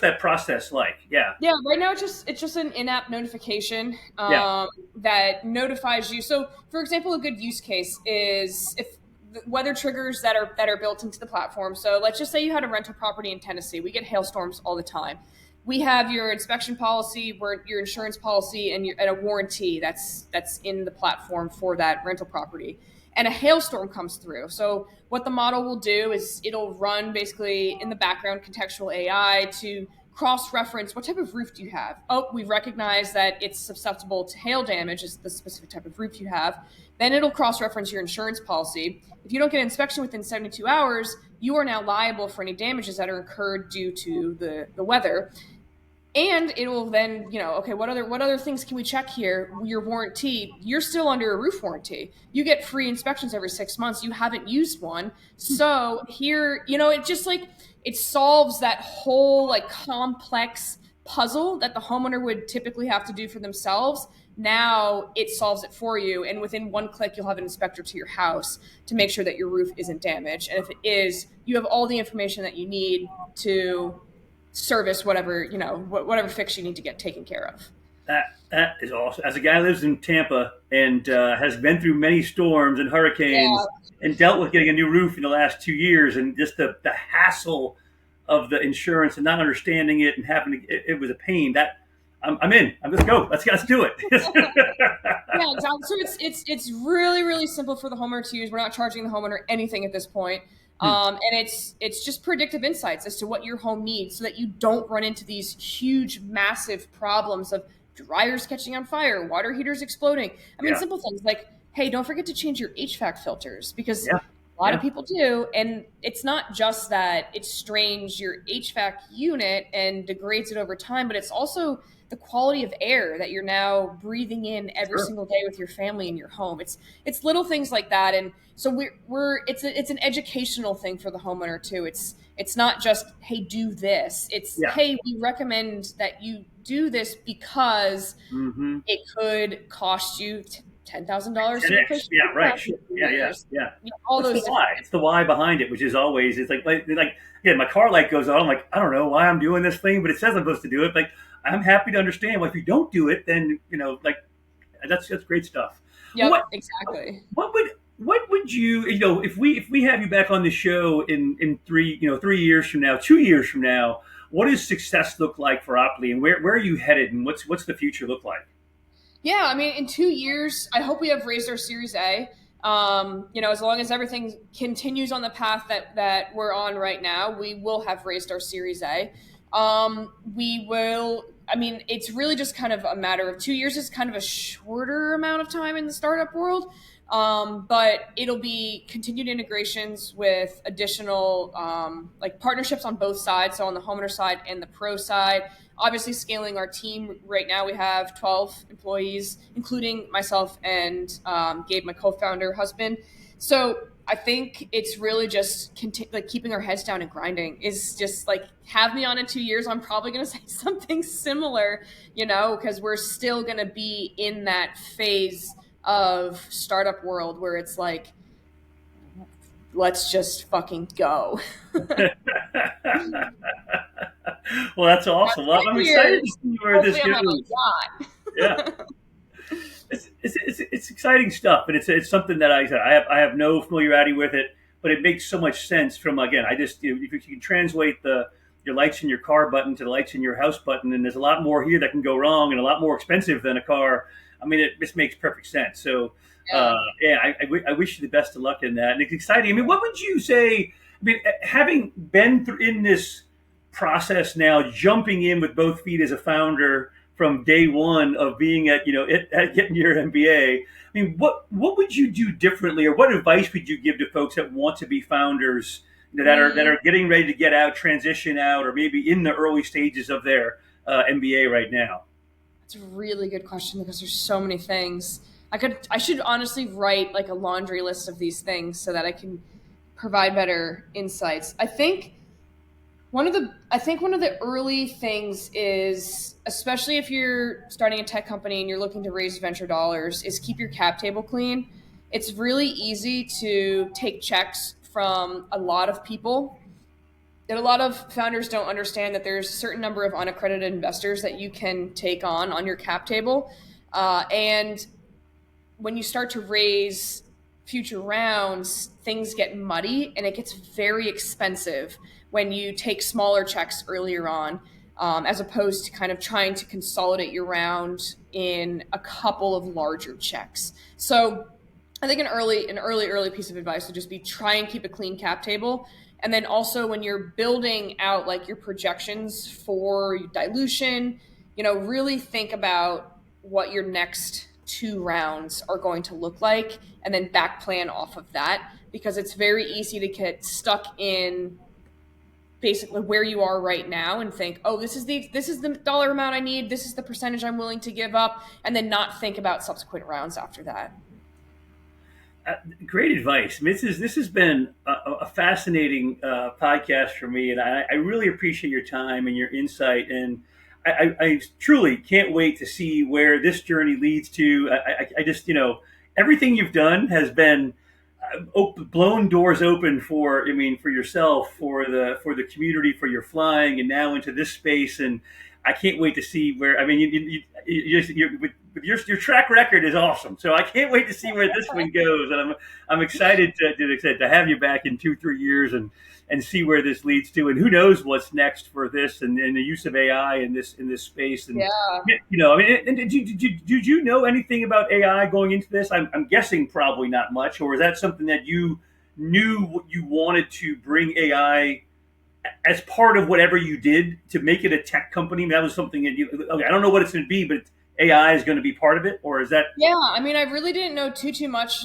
that process like? Yeah, Yeah, right now it's just an in-app notification yeah. that notifies you. So, for example, a good use case is if the weather triggers that are built into the platform. So, let's just say you had a rental property in Tennessee. We get hailstorms all the time. We have your inspection policy, your insurance policy, and a warranty that's in the platform for that rental property. And a hailstorm comes through. So, what the model will do is it'll run basically in the background contextual AI to cross-reference what type of roof do you have. Oh, we recognize that it's susceptible to hail damage, is the specific type of roof you have. Then it'll cross-reference your insurance policy. If you don't get an inspection within 72 hours, you are now liable for any damages that are incurred due to the weather. And it will then, okay, what other things can we check here? Your warranty, you're still under a roof warranty. You get free inspections every 6 months. You haven't used one. So here, it just like it solves that whole like complex puzzle that the homeowner would typically have to do for themselves. Now it solves it for you. And within one click, you'll have an inspector to your house to make sure that your roof isn't damaged. And if it is, you have all the information that you need to service whatever fix you need to get taken care of. That is awesome. As a guy who lives in Tampa and has been through many storms and Yeah. hurricanes and dealt with getting a new roof in the last 2 years, and just the hassle of the insurance and not understanding it and having to, it was a pain. That I'm in. Let's go. Let's do it. Yeah, exactly. So it's really really simple for the homeowner to use. We're not charging the homeowner anything at this point. And it's just predictive insights as to what your home needs, so that you don't run into these huge, massive problems of dryers catching on fire, water heaters exploding. I mean, Yeah. simple things like, hey, don't forget to change your HVAC filters, because Yeah. a lot of Yeah. people do. And it's not just that it strains your HVAC unit and degrades it over time, but it's also the quality of air that you're now breathing in every Sure. single day with your family in your home. It's little things like that. And so it's an educational thing for the homeowner too. It's not just, hey, do this. It's, Yeah. hey, we recommend that you do this because Mm-hmm. it could cost you $10,000 to 10X. replace your Yeah. Right. HVAC Sure. in 3 Yeah. Yeah. years. Yeah. All What's those the different why? It's the why behind it, which is always, it's like yeah, my car light goes on. I'm like, I don't know why I'm doing this thing, but it says I'm supposed to do it. Like, I'm happy to understand. Well, if you don't do it, then like that's great stuff. Yep, What exactly. what would if we have you back on the show in 3 years from now, 2 years from now, what does success look like for Oply, and where are you headed, and what's the future look like? Yeah, I mean, in 2 years, I hope we have raised our Series A. As long as everything continues on the path that we're on right now, we will have raised our Series A. We will. I mean, it's really just kind of a matter of 2 years is kind of a shorter amount of time in the startup world. But it'll be continued integrations with additional like partnerships on both sides, so on the homeowner side and the pro side. Obviously, scaling our team. Right now, we have 12 employees, including myself and Gabe, my co-founder, husband. So I think it's really just like keeping our heads down and grinding. Is just like, have me on in 2 years. I'm probably going to say something similar, because we're still going to be in that phase of startup world where it's like, let's just fucking go. Well, that's awesome. Well, I'm 10 excited years. to see where this Hopefully, I'm on a goes. Yeah. yacht. It's exciting stuff, but it's something that I have no familiarity with it, but it makes so much sense. From again, I just if you can translate the your lights in your car button to the lights in your house button, and there's a lot more here that can go wrong and a lot more expensive than a car. I mean, it just makes perfect sense. So Yeah. yeah, I wish you the best of luck in that. And it's exciting. I mean, what would you say? I mean, having been in this process now, jumping in with both feet as a founder from day one of being at at getting your MBA. I mean, what would you do differently, or what advice would you give to folks that want to be founders, that are getting ready to get out, transition out, or maybe in the early stages of their MBA right now? It's a really good question because there's so many things. I should honestly write like a laundry list of these things so that I can provide better insights. One of the early things is, especially if you're starting a tech company and you're looking to raise venture dollars, is keep your cap table clean. It's really easy to take checks from a lot of people, and a lot of founders don't understand that there's a certain number of unaccredited investors that you can take on your cap table. And when you start to raise future rounds, things get muddy and it gets very expensive when you take smaller checks earlier on, as opposed to kind of trying to consolidate your round in a couple of larger checks. So I think an early piece of advice would just be try and keep a clean cap table. And then also when you're building out like your projections for dilution, really think about what your next two rounds are going to look like and then back plan off of that, because it's very easy to get stuck in basically where you are right now and think, oh, this is the dollar amount I need, this is the percentage I'm willing to give up, and then not think about subsequent rounds after that. Great advice. This has been a fascinating podcast for me, and I really appreciate your time and your insight. And I truly can't wait to see where this journey leads to. I just everything you've done has been blown doors open for, for yourself, for the community, for your flying, and now into this space. And I can't wait to see where. I mean, with your track record is awesome. So I can't wait to see where this one goes. And I'm excited to have you back in 2-3 years and see where this leads to. And who knows what's next for this and the use of AI in this space. And Yeah. I mean, and did you know anything about AI going into this? I'm guessing probably not much. Or is that something that you knew you wanted to bring AI as part of whatever you did to make it a tech company? That was something that okay, I don't know what it's going to be, but AI is going to be part of it, or is that? Yeah, I mean, I really didn't know too much.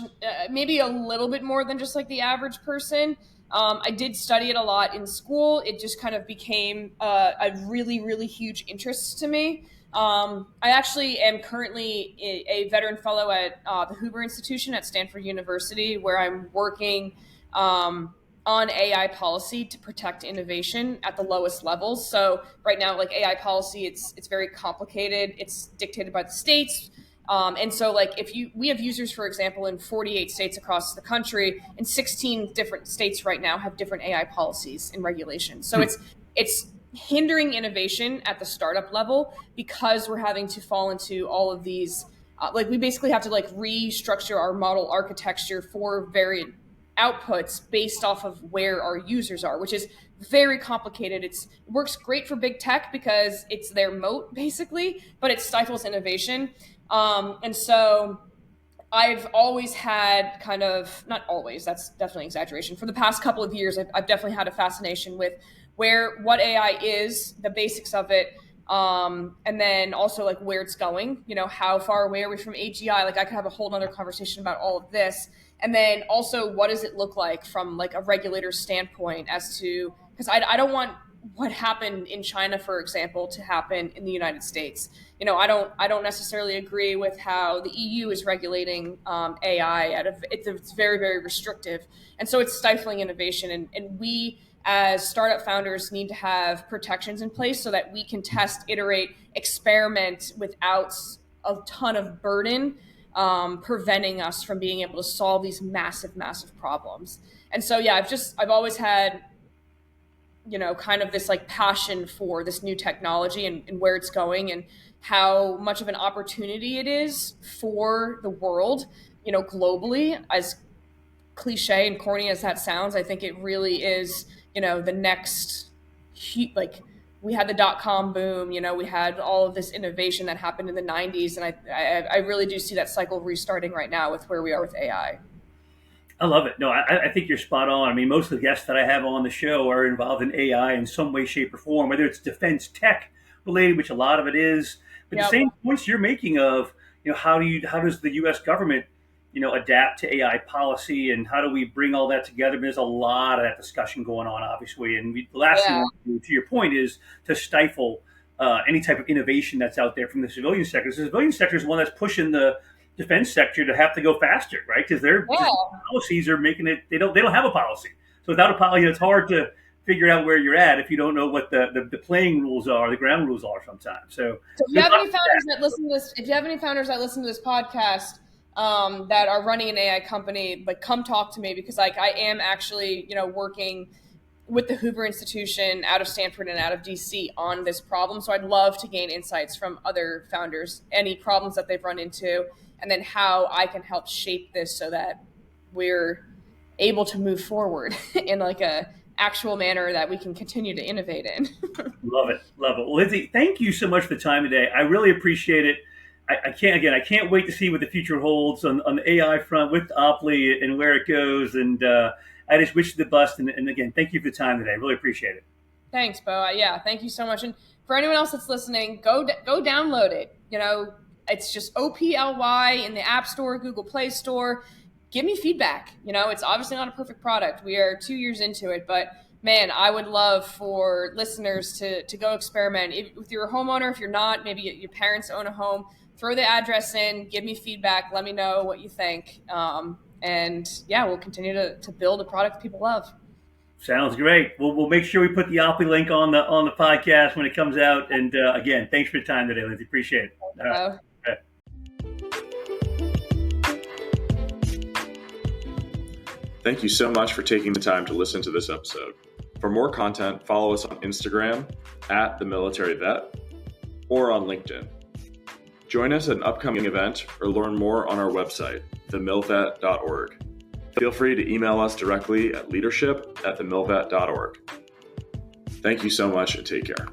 Maybe a little bit more than just like the average person. I did study it a lot in school. It just kind of became a really huge interest to me. I actually am currently a veteran fellow at the Hoover Institution at Stanford University, where I'm working on AI policy to protect innovation at the lowest levels. So right now, like AI policy, it's very complicated. It's dictated by the states. And so like we have users, for example, in 48 states across the country, and 16 different states right now have different AI policies and regulations. So it's hindering innovation at the startup level because we're having to fall into all of these, like we basically have to like restructure our model architecture for variant outputs based off of where our users are, which is very complicated. It works great for big tech because it's their moat basically, but it stifles innovation. And so I've always had kind of, not always, that's definitely an exaggeration. For the past couple of years, I've definitely had a fascination with what AI is, the basics of it, and then also like where it's going, how far away are we from AGI? Like I could have a whole other conversation about all of this. And then also what does it look like from like a regulator standpoint as to, because I don't want what happened in China, for example, to happen in the United States. I don't necessarily agree with how the EU is regulating AI. It's very restrictive, and so it's stifling innovation. And we as startup founders need to have protections in place so that we can test, iterate, experiment without a ton of burden, preventing us from being able to solve these massive problems. And so yeah, I've always had kind of this like passion for this new technology and where it's going and how much of an opportunity it is for the world, globally. As cliche and corny as that sounds, I think it really is, the next, like we had the dot-com boom, we had all of this innovation that happened in the 90s. And I really do see that cycle restarting right now with where we are with AI. I love it. No, I think you're spot on. I mean, most of the guests that I have on the show are involved in AI in some way, shape, or form, whether it's defense tech related, which a lot of it is, But the Yep. same points you're making of, how does the U.S. government, adapt to AI policy, and how do we bring all that together? There's a lot of that discussion going on, obviously, and the last thing we Yeah. want to do, to your point, is to stifle any type of innovation that's out there from the civilian sector. So the civilian sector is one that's pushing the defense sector to have to go faster, right? Because their Yeah. just policies are making it. They don't have a policy. So without a policy, it's hard to figure out where you're at if you don't know what the playing rules are, the ground rules are sometimes. So So if you good have luck any with founders that. that listen to this, if you have any founders that listen to this podcast that are running an AI company, like come talk to me because like I am actually, working with the Hoover Institution out of Stanford and out of DC on this problem. So I'd love to gain insights from other founders, any problems that they've run into, and then how I can help shape this so that we're able to move forward in like a actual manner that we can continue to innovate in. Love it, love it. Well, Lindsey, thank you so much for the time today. I really appreciate it. I can't wait to see what the future holds on the AI front with Oply and where it goes. And I just wish you the best. And again, thank you for the time today. I really appreciate it. Thanks, Beau. Yeah, thank you so much. And for anyone else that's listening, go download it. It's just Oply in the App Store, Google Play Store. Give me feedback. It's obviously not a perfect product. We are 2 years into it, but man, I would love for listeners to go experiment. If you're a homeowner, if you're not, maybe your parents own a home, throw the address in, give me feedback, let me know what you think. And yeah, we'll continue to build a product people love. Sounds great. We'll make sure we put the Oply link on the podcast when it comes out. And again, thanks for your time today, Lindsey. Appreciate it. All right. So, All right. Thank you so much for taking the time to listen to this episode. For more content, follow us on Instagram @TheMilitaryVet or on LinkedIn. Join us at an upcoming event or learn more on our website, TheMilVet.org. Feel free to email us directly at leadership@TheMilVet.org. Thank you so much and take care.